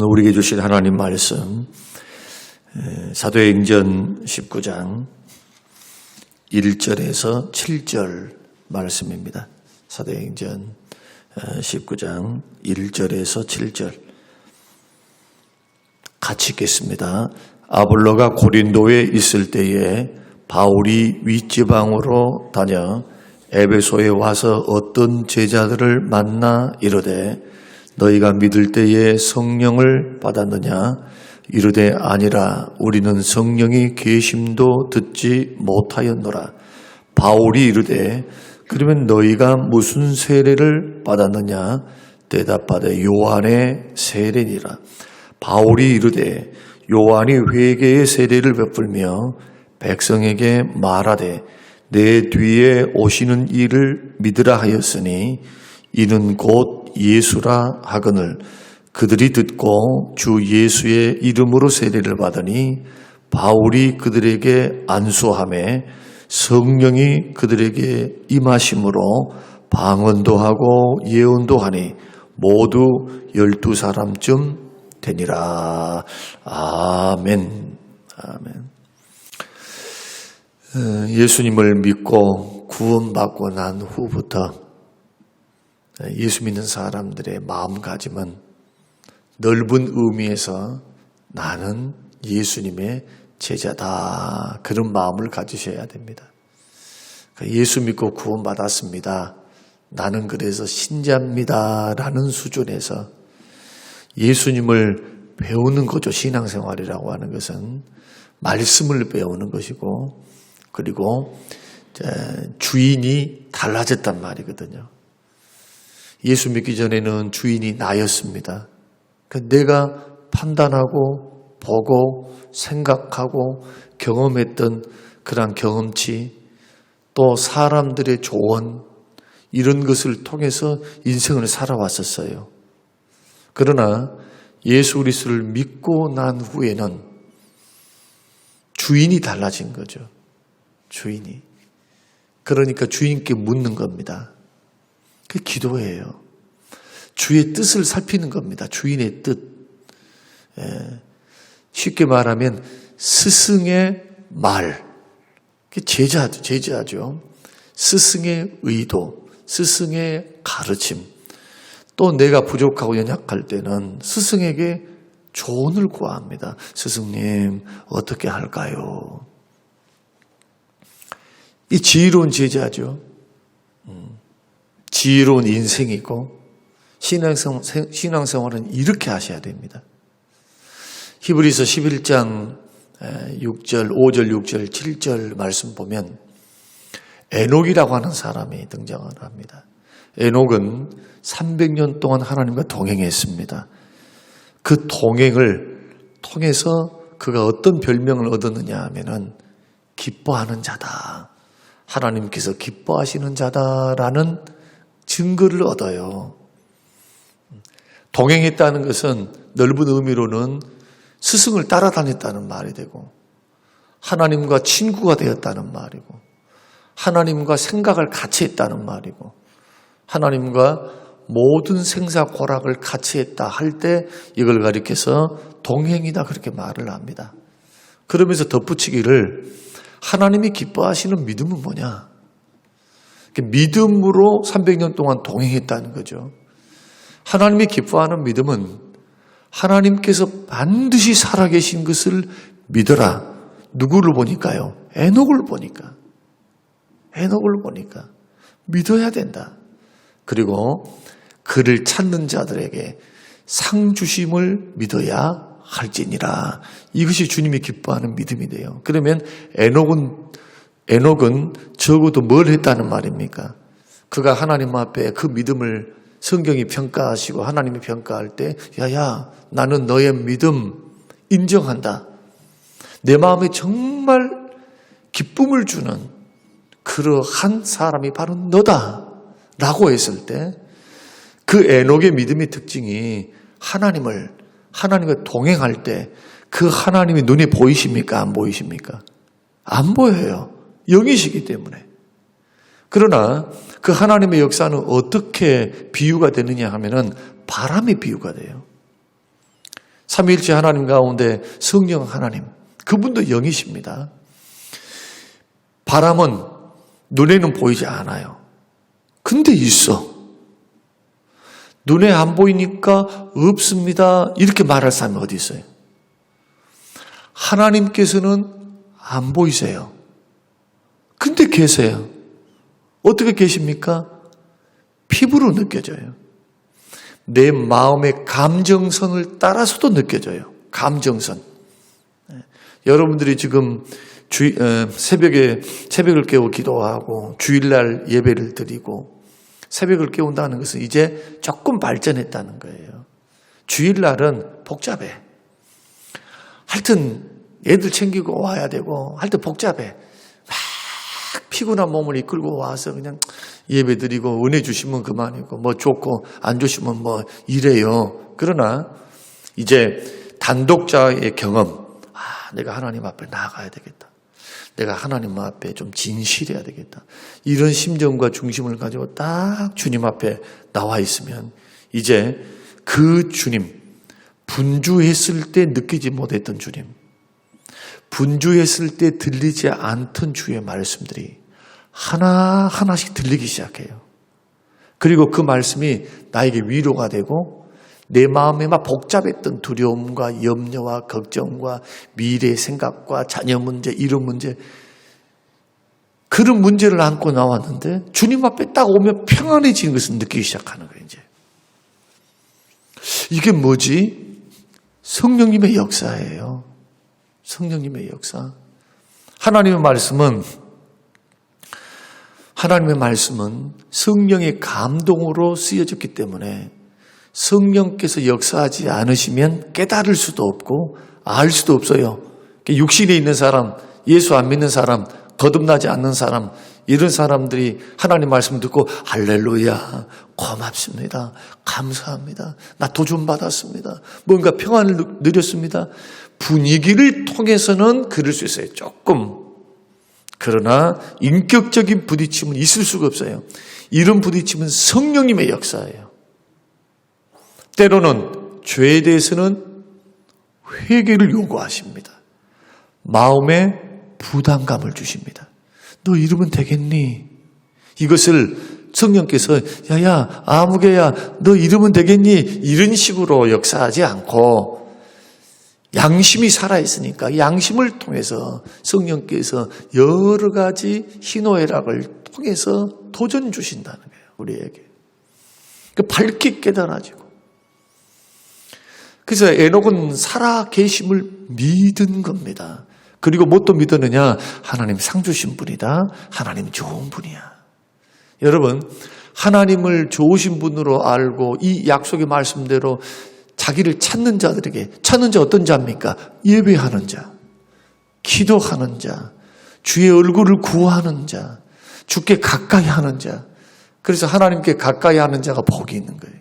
오늘 우리에게 주신 하나님 말씀 사도행전 19장 1절에서 7절 말씀입니다. 사도행전 19장 1절에서 7절 같이 읽겠습니다. 아볼로가 고린도에 있을 때에 바울이 윗지방으로 다녀 에베소에 와서 어떤 제자들을 만나 이르되 너희가 믿을 때에 성령을 받았느냐? 이르되 아니라 우리는 성령이 계심도 듣지 못하였노라. 바울이 이르되 그러면 너희가 무슨 세례를 받았느냐? 대답하되 요한의 세례니라. 바울이 이르되 요한이 회개의 세례를 베풀며 백성에게 말하되 내 뒤에 오시는 이를 믿으라 하였으니 이는 곧 예수라 하거늘 그들이 듣고 주 예수의 이름으로 세례를 받으니 바울이 그들에게 안수하매 성령이 그들에게 임하심으로 방언도 하고 예언도 하니 모두 12사람쯤 되니라. 아멘. 아멘. 예수님을 믿고 구원받고 난 후부터 예수 믿는 사람들의 마음가짐은 넓은 의미에서 나는 예수님의 제자다. 그런 마음을 가지셔야 됩니다. 예수 믿고 구원받았습니다. 나는 그래서 신자입니다. 라는 수준에서 예수님을 배우는 거죠. 신앙생활이라고 하는 것은 말씀을 배우는 것이고 그리고 주인이 달라졌단 말이거든요. 예수 믿기 전에는 주인이 나였습니다. 내가 판단하고 보고 생각하고 경험했던 그런 경험치 또 사람들의 조언 이런 것을 통해서 인생을 살아왔었어요. 그러나 예수 그리스도를 믿고 난 후에는 주인이 달라진 거죠. 주인이. 그러니까 주인께 묻는 겁니다. 그게 기도예요. 주의 뜻을 살피는 겁니다. 주인의 뜻. 쉽게 말하면 스승의 말. 그게 제자죠. 스승의 의도, 스승의 가르침. 또 내가 부족하고 연약할 때는 스승에게 조언을 구합니다. 스승님, 어떻게 할까요? 이 지혜로운 제자죠. 지혜로운 인생이고 신앙생활은 이렇게 하셔야 됩니다. 히브리서 11장 6절, 5절, 6절, 7절 말씀 보면 에녹이라고 하는 사람이 등장을 합니다. 에녹은 300년 동안 하나님과 동행했습니다. 그 동행을 통해서 그가 어떤 별명을 얻었느냐 하면은 기뻐하는 자다. 하나님께서 기뻐하시는 자다라는 증거를 얻어요. 동행했다는 것은 넓은 의미로는 스승을 따라다녔다는 말이 되고 하나님과 친구가 되었다는 말이고 하나님과 생각을 같이 했다는 말이고 하나님과 모든 생사고락을 같이 했다 할 때 이걸 가리켜서 동행이다 그렇게 말을 합니다. 그러면서 덧붙이기를 하나님이 기뻐하시는 믿음은 뭐냐? 믿음으로 300년 동안 동행했다는 거죠. 하나님이 기뻐하는 믿음은 하나님께서 반드시 살아계신 것을 믿어라. 누구를 보니까요? 에녹을 보니까. 믿어야 된다. 그리고 그를 찾는 자들에게 상 주심을 믿어야 할지니라. 이것이 주님이 기뻐하는 믿음이 돼요. 그러면 에녹은 적어도 뭘 했다는 말입니까? 그가 하나님 앞에 그 믿음을 성경이 평가하시고 하나님이 평가할 때 야야 나는 너의 믿음 인정한다. 내 마음에 정말 기쁨을 주는 그러한 사람이 바로 너다 라고 했을 때 그 에녹의 믿음의 특징이 하나님과 동행할 때 그 하나님이 눈에 보이십니까? 안 보이십니까? 안 보여요. 영이시기 때문에. 그러나 그 하나님의 역사는 어떻게 비유가 되느냐 하면은 바람의 비유가 돼요. 삼위일체 하나님 가운데 성령 하나님, 그분도 영이십니다. 바람은 눈에는 보이지 않아요. 근데 있어. 눈에 안 보이니까 없습니다. 이렇게 말할 사람이 어디 있어요? 하나님께서는 안 보이세요. 근데 계세요. 어떻게 계십니까? 피부로 느껴져요. 내 마음의 감정선을 따라서도 느껴져요. 감정선. 여러분들이 지금 새벽을 깨워 기도하고 주일날 예배를 드리고 새벽을 깨운다는 것은 이제 조금 발전했다는 거예요. 주일날은 복잡해. 하여튼 애들 챙기고 와야 되고 하여튼 복잡해. 막 피곤한 몸을 이끌고 와서 그냥 예배 드리고 은혜 주시면 그만이고 뭐 좋고 안 주시면 뭐 이래요. 그러나 이제 단독자의 경험, 내가 하나님 앞에 나아가야 되겠다. 내가 하나님 앞에 좀 진실해야 되겠다. 이런 심정과 중심을 가지고 딱 주님 앞에 나와 있으면 이제 그 주님, 분주했을 때 느끼지 못했던 주님, 분주했을 때 들리지 않던 주의 말씀들이 하나하나씩 들리기 시작해요. 그리고 그 말씀이 나에게 위로가 되고 내 마음에 막 복잡했던 두려움과 염려와 걱정과 미래의 생각과 자녀 문제, 이런 문제, 그런 문제를 안고 나왔는데 주님 앞에 딱 오면 평안해지는 것을 느끼기 시작하는 거예요. 이제 이게 뭐지? 성령님의 역사예요. 성령님의 역사. 하나님의 말씀은 성령의 감동으로 쓰여졌기 때문에 성령께서 역사하지 않으시면 깨달을 수도 없고 알 수도 없어요. 육신에 있는 사람, 예수 안 믿는 사람, 거듭나지 않는 사람, 이런 사람들이 하나님 말씀 듣고 할렐루야, 고맙습니다, 감사합니다, 나 도전 받았습니다, 뭔가 평안을 누렸습니다. 분위기를 통해서는 그럴 수 있어요. 조금. 그러나 인격적인 부딪힘은 있을 수가 없어요. 이런 부딪힘은 성령님의 역사예요. 때로는 죄에 대해서는 회개를 요구하십니다. 마음에 부담감을 주십니다. 너 이러면 되겠니? 이것을 성령께서 야야 아무개야 너 이러면 되겠니? 이런 식으로 역사하지 않고 양심이 살아있으니까 양심을 통해서 성령께서 여러 가지 희노애락을 통해서 도전 주신다는 거예요. 우리에게. 밝게 깨달아지고. 그래서 에녹은 살아계심을 믿은 겁니다. 그리고 뭐 또 믿었느냐? 하나님 상 주신 분이다. 하나님 좋은 분이야. 여러분, 하나님을 좋으신 분으로 알고 이 약속의 말씀대로 자기를 찾는 자들에게, 찾는 자 어떤 자입니까? 예배하는 자, 기도하는 자, 주의 얼굴을 구하는 자, 주께 가까이 하는 자. 그래서 하나님께 가까이 하는 자가 복이 있는 거예요.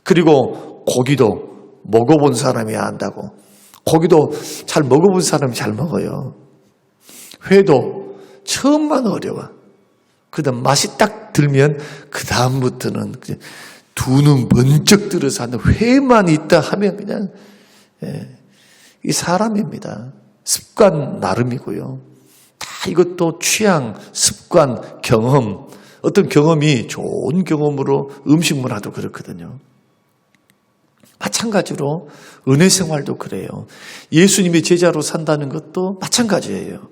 그리고 고기도 먹어본 사람이 안다고. 고기도 잘 먹어본 사람이 잘 먹어요. 회도 처음만 어려워. 그 다음 맛이 딱 들면 그 다음부터는 두 눈 번쩍 들어서 하는 회만 있다 하면 그냥 이 사람입니다. 습관 나름이고요. 다 이것도 취향, 습관, 경험. 어떤 경험이 좋은 경험으로 음식 문화도 그렇거든요. 마찬가지로 은혜 생활도 그래요. 예수님의 제자로 산다는 것도 마찬가지예요.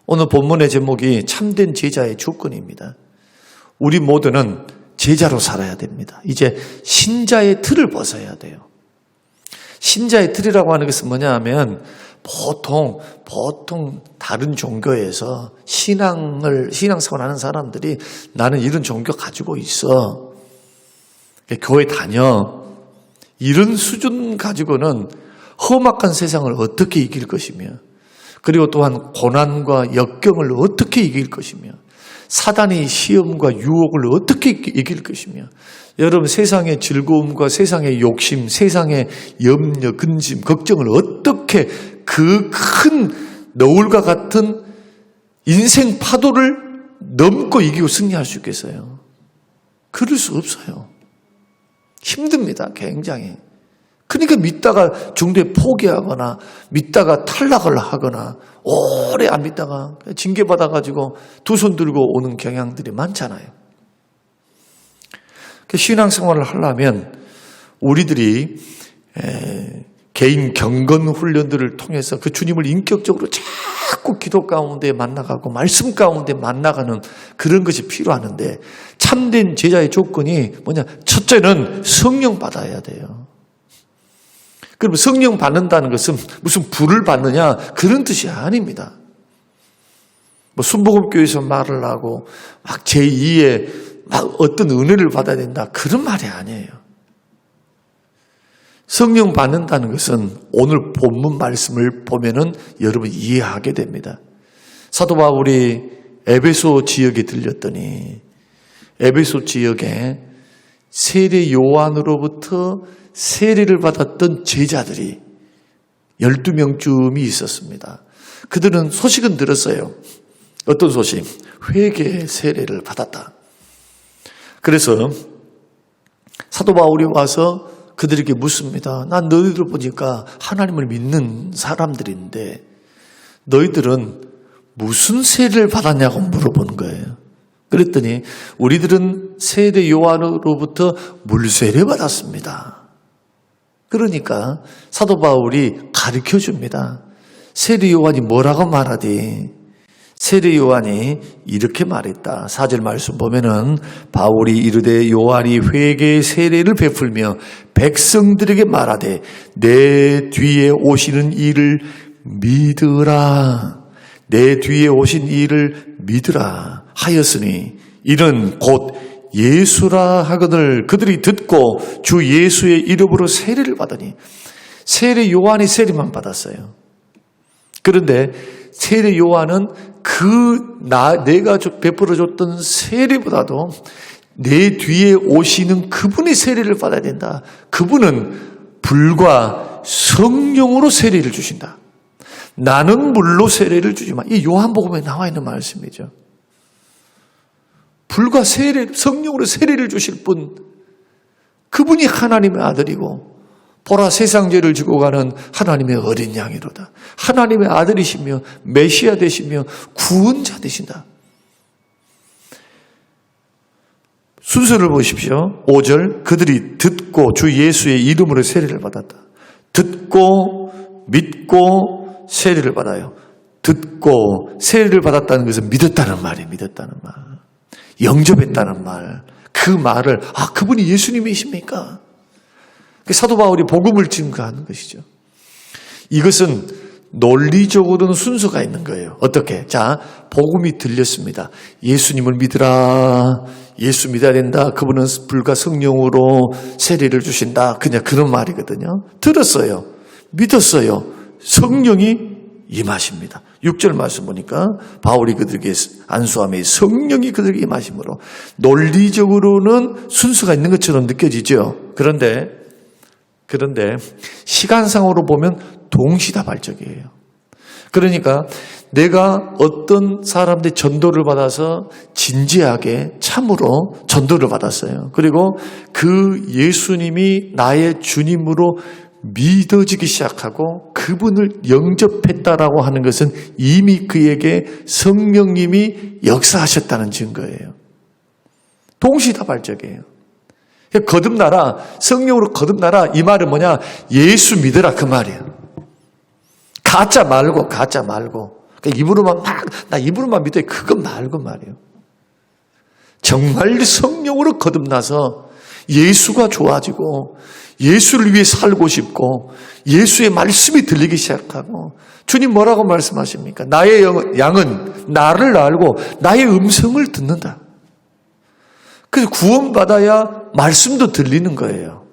오늘 본문의 제목이 참된 제자의 조건입니다. 우리 모두는 제자로 살아야 됩니다. 이제 신자의 틀을 벗어야 돼요. 신자의 틀이라고 하는 것은 뭐냐 하면 보통 다른 종교에서 신앙생활 하는 사람들이 나는 이런 종교 가지고 있어. 교회 다녀. 이런 수준 가지고는 험악한 세상을 어떻게 이길 것이며 그리고 또한 고난과 역경을 어떻게 이길 것이며 사단의 시험과 유혹을 어떻게 이길 것이며 여러분 세상의 즐거움과 세상의 욕심, 세상의 염려, 근심, 걱정을 어떻게 그 큰 너울과 같은 인생 파도를 넘고 이기고 승리할 수 있겠어요? 그럴 수 없어요. 힘듭니다. 굉장히. 그러니까 믿다가 중도에 포기하거나 믿다가 탈락을 하거나 오래 안 믿다가 징계받아가지고 두 손 들고 오는 경향들이 많잖아요. 신앙생활을 하려면 우리들이 개인 경건 훈련들을 통해서 그 주님을 인격적으로 자꾸 기도 가운데 만나가고 말씀 가운데 만나가는 그런 것이 필요하는데 참된 제자의 조건이 뭐냐? 첫째는 성령 받아야 돼요. 그럼 성령 받는다는 것은 무슨 불을 받느냐 그런 뜻이 아닙니다. 뭐 순복음교회에서 말을 하고 막 제2의 막 어떤 은혜를 받아야 된다 그런 말이 아니에요. 성령 받는다는 것은 오늘 본문 말씀을 보면은 여러분 이해하게 됩니다. 사도 바울이 에베소 지역에 들렸더니 에베소 지역에 세례 요한으로부터 세례를 받았던 제자들이 12명쯤이 있었습니다. 그들은 소식은 들었어요. 어떤 소식? 회개의 세례를 받았다. 그래서 사도 바울이 와서 그들에게 묻습니다. 난 너희들 보니까 하나님을 믿는 사람들인데 너희들은 무슨 세례를 받았냐고 물어본 거예요. 그랬더니 우리들은 세례 요한으로부터 물세례 받았습니다. 그러니까 사도 바울이 가르쳐 줍니다. 세례 요한이 뭐라고 말하디? 세례 요한이 이렇게 말했다. 4절 말씀 보면은 바울이 이르되 요한이 회개의 세례를 베풀며 백성들에게 말하되 내 뒤에 오시는 이를 믿으라. 내 뒤에 오신 이를 믿으라 하였으니 이는 곧 예수라 하거늘 그들이 듣고 주 예수의 이름으로 세례를 받으니 세례 요한이 세례만 받았어요. 그런데 세례 요한은 내가 베풀어줬던 세례보다도 내 뒤에 오시는 그분의 세례를 받아야 된다. 그분은 불과 성령으로 세례를 주신다. 나는 물로 세례를 주지만 이 요한복음에 나와 있는 말씀이죠. 불과 성령으로 세례를 주실 분, 그분이 하나님의 아들이고 보라 세상 죄를 지고 가는 하나님의 어린 양이로다. 하나님의 아들이시며 메시아 되시며 구원자 되신다. 순서를 보십시오. 5절 그들이 듣고 주 예수의 이름으로 세례를 받았다. 듣고 믿고 세례를 받아요. 듣고 세례를 받았다는 것은 믿었다는 말이에요. 믿었다는 말. 영접했다는 말. 그 말을 그분이 예수님이십니까? 사도 바울이 복음을 증거하는 것이죠. 이것은 논리적으로는 순서가 있는 거예요. 어떻게? 자, 복음이 들렸습니다. 예수님을 믿으라. 예수 믿어야 된다. 그분은 불과 성령으로 세례를 주신다. 그냥 그런 말이거든요. 들었어요. 믿었어요. 성령이 임하십니다. 6절 말씀 보니까 바울이 그들에게 안수함에 성령이 그들에게 임하심으로 논리적으로는 순서가 있는 것처럼 느껴지죠. 그런데 시간상으로 보면 동시다발적이에요. 그러니까 내가 어떤 사람들의 전도를 받아서 진지하게 참으로 전도를 받았어요. 그리고 그 예수님이 나의 주님으로 믿어지기 시작하고 그분을 영접했다라고 하는 것은 이미 그에게 성령님이 역사하셨다는 증거예요. 동시다발적이에요. 거듭나라, 성령으로 거듭나라 이 말은 뭐냐? 예수 믿으라 그 말이에요. 가짜 말고 입으로만 나 입으로만 믿어요. 그거 말고 말이에요. 정말 성령으로 거듭나서 예수가 좋아지고 예수를 위해 살고 싶고 예수의 말씀이 들리기 시작하고 주님 뭐라고 말씀하십니까? 나의 양은 나를 알고 나의 음성을 듣는다. 그래서 구원받아야 말씀도 들리는 거예요.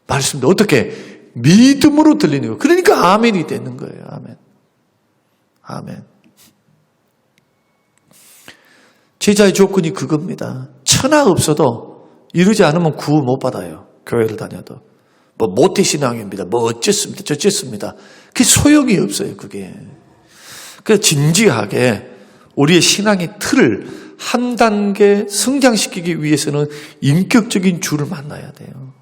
말씀도 어떻게? 믿음으로 들리는 거예요. 그러니까 아멘이 되는 거예요. 아멘. 제자의 조건이 그겁니다. 천하 없어도 이러지 않으면 구원 못 받아요. 교회를 다녀도. 모태신앙입니다. 어쨌습니다. 저쨌습니다. 그게 소용이 없어요. 그게. 그래서 진지하게 우리의 신앙의 틀을 한 단계 성장시키기 위해서는 인격적인 주를 만나야 돼요.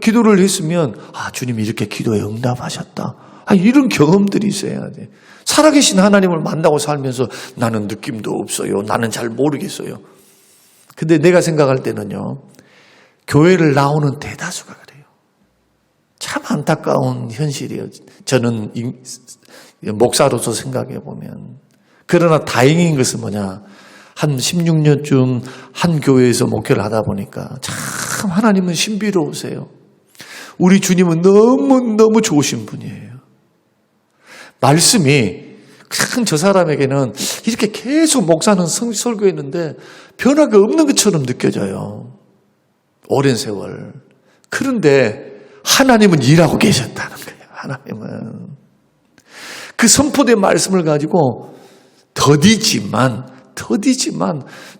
기도를 했으면 주님이 이렇게 기도에 응답하셨다. 이런 경험들이 있어야 돼. 살아계신 하나님을 만나고 살면서 나는 느낌도 없어요. 나는 잘 모르겠어요. 근데 내가 생각할 때는요, 교회를 나오는 대다수가 그래요. 참 안타까운 현실이에요. 저는 목사로서 생각해 보면. 그러나 다행인 것은 뭐냐? 한 16년쯤 한 교회에서 목회를 하다 보니까 참 하나님은 신비로우세요. 우리 주님은 너무너무 좋으신 분이에요. 말씀이 참 저 사람에게는 이렇게 계속 목사는 설교했는데 변화가 없는 것처럼 느껴져요. 오랜 세월. 그런데 하나님은 일하고 계셨다는 거예요. 하나님은. 그 선포된 말씀을 가지고 더디지만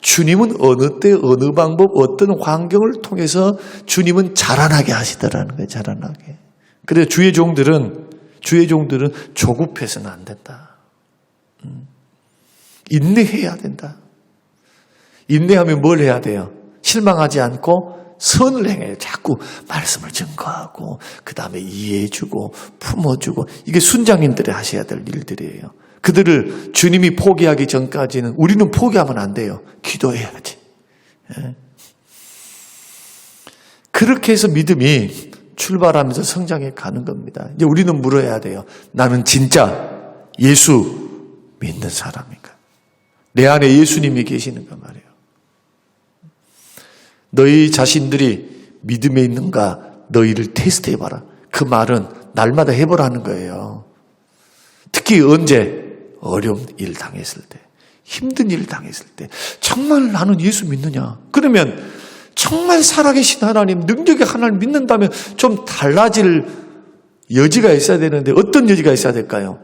주님은 어느 때 어느 방법 어떤 환경을 통해서 주님은 자라나게 하시더라는 거예요. 자라나게. 그래서 주의 종들은 조급해서는 안 된다. 인내해야 된다. 인내하면 뭘 해야 돼요? 실망하지 않고 선을 행해요. 자꾸 말씀을 증거하고 그 다음에 이해해주고 품어주고 이게 순장님들이 하셔야 될 일들이에요. 그들을 주님이 포기하기 전까지는 우리는 포기하면 안 돼요. 기도해야지. 그렇게 해서 믿음이 출발하면서 성장해 가는 겁니다. 이제 우리는 물어야 돼요. 나는 진짜 예수 믿는 사람인가? 내 안에 예수님이 계시는가 말이에요. 너희 자신들이 믿음에 있는가 너희를 테스트해봐라. 그 말은 날마다 해보라는 거예요. 특히 언제? 어려운 일 당했을 때, 힘든 일 당했을 때 정말 나는 예수 믿느냐? 그러면 정말 살아계신 하나님, 능력의 하나님 믿는다면 좀 달라질 여지가 있어야 되는데 어떤 여지가 있어야 될까요?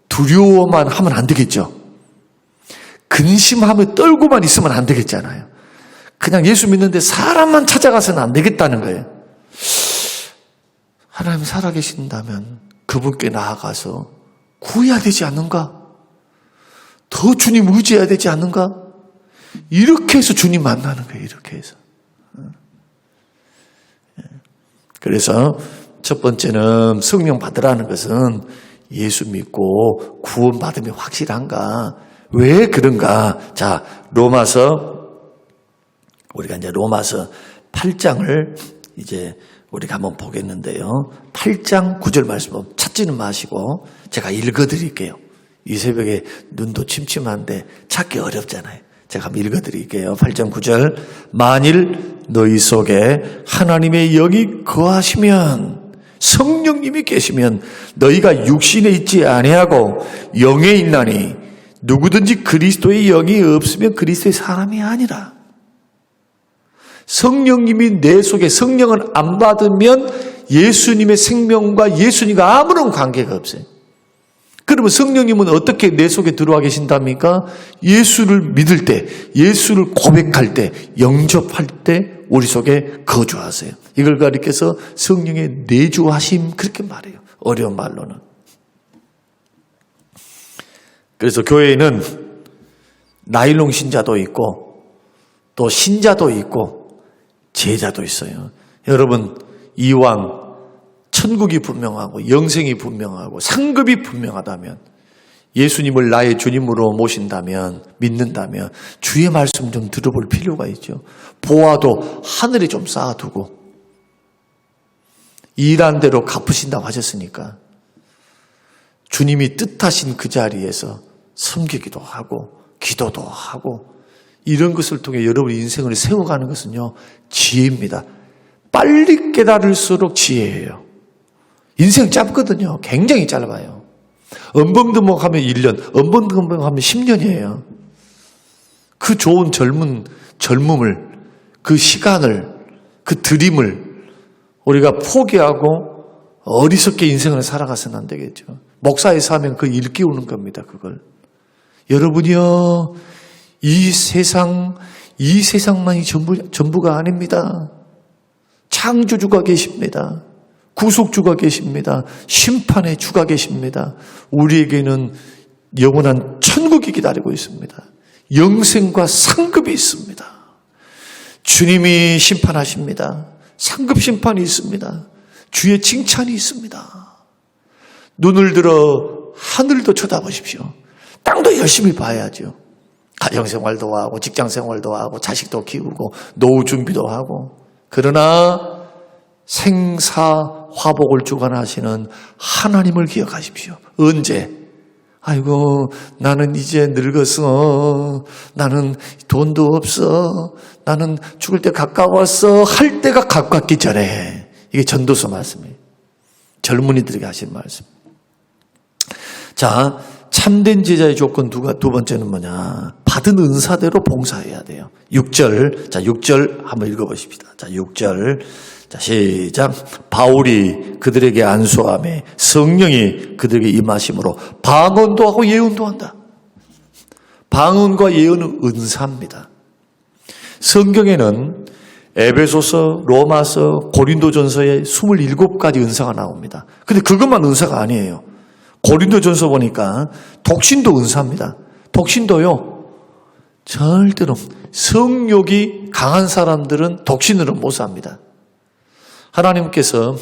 두려워만 하면 안 되겠죠. 근심하며 떨고만 있으면 안 되겠잖아요. 그냥 예수 믿는데 사람만 찾아가서는 안 되겠다는 거예요. 하나님 살아계신다면 그분께 나아가서 구해야 되지 않는가? 더 주님 의지해야 되지 않는가? 이렇게 해서 주님 만나는 거예요. 이렇게 해서. 그래서 첫 번째는 성령 받으라는 것은 예수 믿고 구원받음이 확실한가? 왜 그런가? 자, 우리가 이제 로마서 8장을 이제 우리가 한번 보겠는데요. 8장 9절 말씀 찾지는 마시고 제가 읽어드릴게요. 이 새벽에 눈도 침침한데 찾기 어렵잖아요. 제가 한번 읽어드릴게요. 8장 9절. 만일 너희 속에 하나님의 영이 거하시면, 성령님이 계시면 너희가 육신에 있지 아니하고 영에 있나니 누구든지 그리스도의 영이 없으면 그리스도의 사람이 아니라. 성령님이 내 속에, 성령을 안 받으면 예수님의 생명과 예수님과 아무런 관계가 없어요. 그러면 성령님은 어떻게 내 속에 들어와 계신답니까? 예수를 믿을 때, 예수를 고백할 때, 영접할 때 우리 속에 거주하세요. 이걸 가리켜서 성령의 내주하심, 그렇게 말해요. 어려운 말로는. 그래서 교회에는 나일론 신자도 있고 또 신자도 있고 제자도 있어요. 여러분, 이왕 천국이 분명하고 영생이 분명하고 상급이 분명하다면, 예수님을 나의 주님으로 모신다면, 믿는다면 주의 말씀 좀 들어볼 필요가 있죠. 보아도 하늘에 좀 쌓아두고 일한 대로 갚으신다고 하셨으니까 주님이 뜻하신 그 자리에서 섬기기도 하고 기도도 하고 이런 것을 통해 여러분 인생을 세워가는 것은요, 지혜입니다. 빨리 깨달을수록 지혜예요. 인생 짧거든요. 굉장히 짧아요. 엄벙드벙하면 1년, 엄벙드벙하면 10년이에요. 그 좋은 젊음을, 그 시간을, 그 드림을 우리가 포기하고 어리석게 인생을 살아가서는 안 되겠죠. 목사에서 하면 그 일깨우는 겁니다. 그걸. 여러분이요, 이 세상만이 전부가 아닙니다. 창조주가 계십니다. 구속주가 계십니다. 심판의 주가 계십니다. 우리에게는 영원한 천국이 기다리고 있습니다. 영생과 상급이 있습니다. 주님이 심판하십니다. 상급 심판이 있습니다. 주의 칭찬이 있습니다. 눈을 들어 하늘도 쳐다보십시오. 땅도 열심히 봐야죠. 가정생활도 하고 직장생활도 하고 자식도 키우고 노후 준비도 하고. 그러나 생사화복을 주관하시는 하나님을 기억하십시오. 언제? 아이고 나는 이제 늙었어. 나는 돈도 없어. 나는 죽을 때 가까웠어. 할 때가 가깝기 전에. 이게 전도서 말씀이에요. 젊은이들에게 하신 말씀. 자, 참된 제자의 조건 두 번째는 뭐냐? 받은 은사대로 봉사해야 돼요. 6절. 자, 6절 한번 읽어보십시다. 자, 6절. 자, 시작. 바울이 그들에게 안수하며 성령이 그들에게 임하심으로 방언도 하고 예언도 한다. 방언과 예언은 은사입니다. 성경에는 에베소서, 로마서, 고린도전서에 27가지 은사가 나옵니다. 근데 그것만 은사가 아니에요. 고린도전서 보니까 독신도 은사입니다. 독신도요, 절대로 성욕이 강한 사람들은 독신으로 못 삽니다. 하나님께서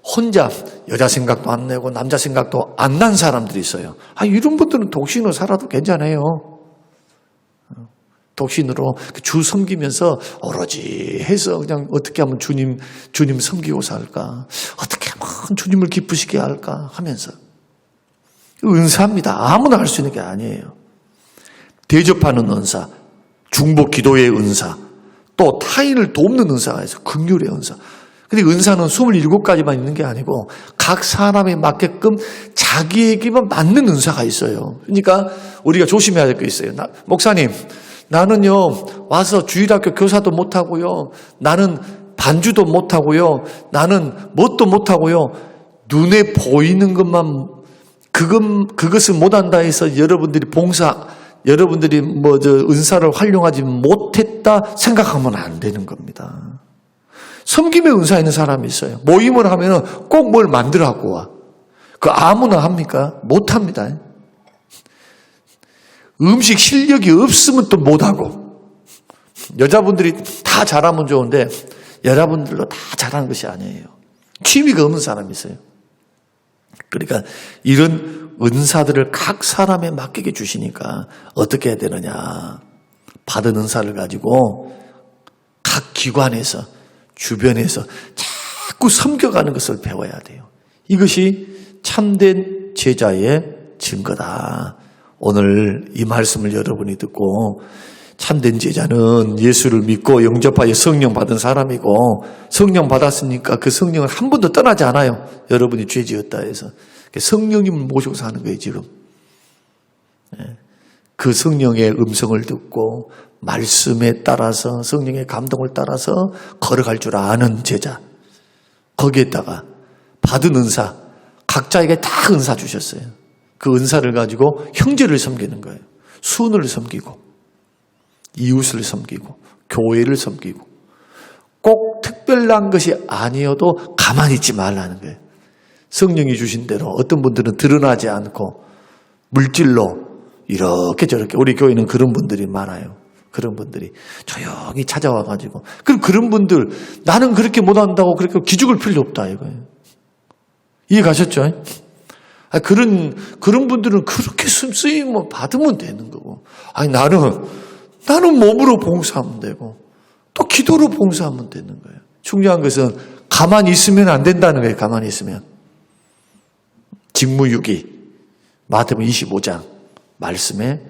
혼자 여자 생각도 안 내고 남자 생각도 안 난 사람들이 있어요. 이런 분들은 독신으로 살아도 괜찮아요. 독신으로 주 섬기면서 오로지 해서 그냥 어떻게 하면 주님 섬기고 살까? 어떻게 하면 주님을 기쁘시게 할까? 하면서. 은사입니다. 아무나 할 수 있는 게 아니에요. 대접하는 은사, 중보 기도의 은사, 또 타인을 돕는 은사가 있어요. 긍휼의 은사. 근데 은사는 27가지만 있는 게 아니고 각 사람에 맞게끔 자기에게만 맞는 은사가 있어요. 그러니까 우리가 조심해야 될 게 있어요. 목사님, 나는요 와서 주일학교 교사도 못하고요, 나는 반주도 못하고요, 나는 뭣도 못하고요, 눈에 보이는 것만 그것을 못한다 해서 여러분들이 은사를 활용하지 못했다 생각하면 안 되는 겁니다. 섬김의 은사 있는 사람이 있어요. 모임을 하면 꼭 뭘 만들어 갖고 와. 그 아무나 합니까? 못 합니다. 음식 실력이 없으면 또 못하고. 여자분들이 다 잘하면 좋은데 여자분들도 다 잘하는 것이 아니에요. 취미가 없는 사람이 있어요. 그러니까 이런 은사들을 각 사람에 맡기게 주시니까 어떻게 해야 되느냐. 받은 은사를 가지고 각 기관에서 주변에서 자꾸 섬겨가는 것을 배워야 돼요. 이것이 참된 제자의 증거다. 오늘 이 말씀을 여러분이 듣고 참된 제자는 예수를 믿고 영접하여 성령 받은 사람이고, 성령 받았으니까 그 성령을 한 번도 떠나지 않아요. 여러분이 죄 지었다 해서. 성령님을 모시고 사는 거예요, 지금. 그 성령의 음성을 듣고 말씀에 따라서 성령의 감동을 따라서 걸어갈 줄 아는 제자. 거기에다가 받은 은사, 각자에게 다 은사 주셨어요. 그 은사를 가지고 형제를 섬기는 거예요. 순을 섬기고 이웃을 섬기고 교회를 섬기고, 꼭 특별한 것이 아니어도 가만히 있지 말라는 거예요. 성령이 주신 대로 어떤 분들은 드러나지 않고 물질로 이렇게 저렇게, 우리 교회는 그런 분들이 많아요. 그런 분들이 조용히 찾아와가지고, 그럼 그런 분들, 나는 그렇게 못한다고 그렇게 기죽을 필요 없다 이거예요. 이해 가셨죠? 그런 분들은 그렇게 쓰임을 받으면 되는 거고, 나는 몸으로 봉사하면 되고 또 기도로 봉사하면 되는 거예요. 중요한 것은 가만히 있으면 안 된다는 거예요. 가만히 있으면. 직무유기 마태복음 25장 말씀에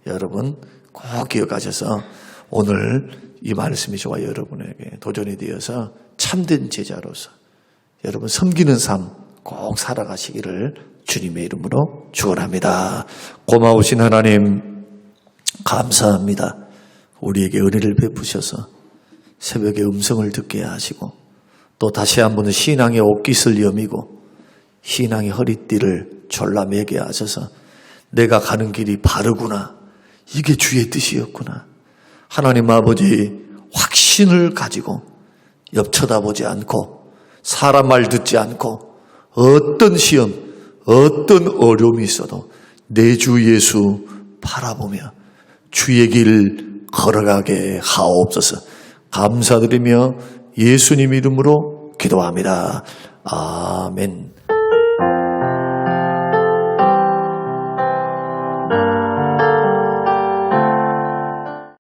여러분 꼭 기억하셔서 오늘 이 말씀이 저와 여러분에게 도전이 되어서 참된 제자로서 여러분 섬기는 삶 꼭 살아가시기를 주님의 이름으로 축원합니다. 고마우신 하나님 감사합니다. 우리에게 은혜를 베푸셔서 새벽에 음성을 듣게 하시고, 또 다시 한번 신앙의 옷깃을 여미고 신앙의 허리띠를 졸라매게 하셔서 내가 가는 길이 바르구나, 이게 주의 뜻이었구나, 하나님 아버지 확신을 가지고 옆 쳐다보지 않고 사람 말 듣지 않고 어떤 시험, 어떤 어려움이 있어도 내 주 예수 바라보며 주의 길 걸어가게 하옵소서. 감사드리며 예수님 이름으로 기도합니다. 아멘.